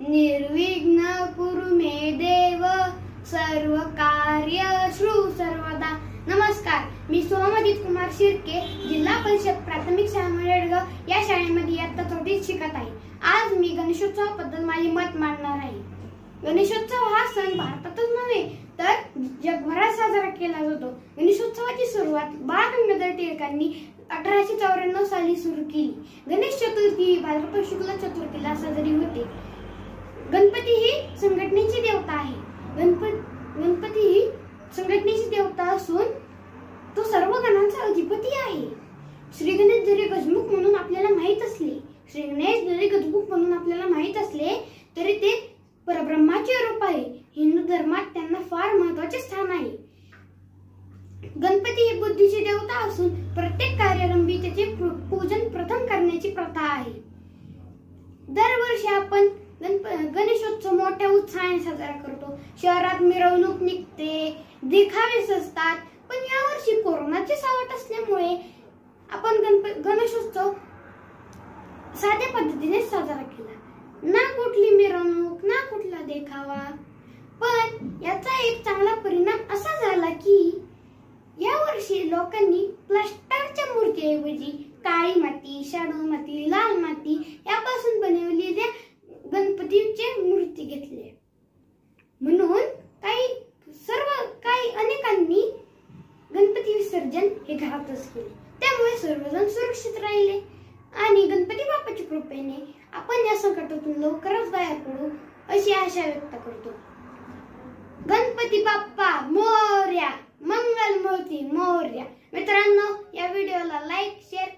निर्विघ्न कुरु मे देव सर्व कार्येषु सर्वदा। नमस्कार, मी सोमदीप कुमार शिर्के, जिल्हा परिषद प्राथमिक शाळा मळेडगाव या शाळेमध्ये इयत्ता 4th शिकत आहे। आज मी गणेशोत्सवाबद्दल माझे मत मांडणार आहे। गणेशोत्सव हा सण भारतातच नव्हे तर जगभरात साजरा केला जातो। गणेशोत्सवाची सुरुवात बाळ गंगाधर टिळकांनी 1894 साली सुरू केली। गणेश चतुर्थी ही भाद्रपद शुक्ल चतुर्थीला साजरी होते। गणपती ही संघटनेची देवता आहे। गणपती ही संघटनेची देवता असून तो सर्व गणांचा अधिपती आहे। श्री गणेश जरी गजमुख म्हणून आपल्याला माहित असले तरी ते परब्रह्माचे रूप आहे। हिंदू धर्मात त्यांना फार महत्त्वाचे स्थान आहे। गणपती ही बुद्धीची देवता असून प्रत्येक कार्यारंभी त्याचे पूजन प्रथम करण्याची प्रथा आहे। दरवर्षी आपण गणेशोत्सव मोठ्या उत्साहाने साजरा करतो। शहरात मिरवणूक निघते, देखावे सजतात, पण यावर्षी कोरोनाचे सावट असल्यामुळे आपण गणेशोत्सव साध्या पद्धतीने साजरा केला। ना कुठली मिरवणूक, ना कुठला देखावा। पण याचा एक चांगला परिणाम असा झाला की यावर्षी लोकांनी प्लास्टरच्या मूर्तीऐवजी काळी माती, शाडू माती, लाल माती यापासून बनवलेल्या गणपतीचे मूर्ती घेतली। म्हणून काही अनेकांनी गणपती विसर्जन हे घरातच केले। त्यामुळे सर्वजण सुरक्षित राहिले आणि गणपती बाप्पाच्या कृपेने आपण या संकटातून लवकरच बाहेर पडू अशी आशा व्यक्त करतो। गणपती बाप्पा मोरया, मंगल मूर्ती मोरया। मित्रांनो, या व्हिडिओला लाईक, शेअर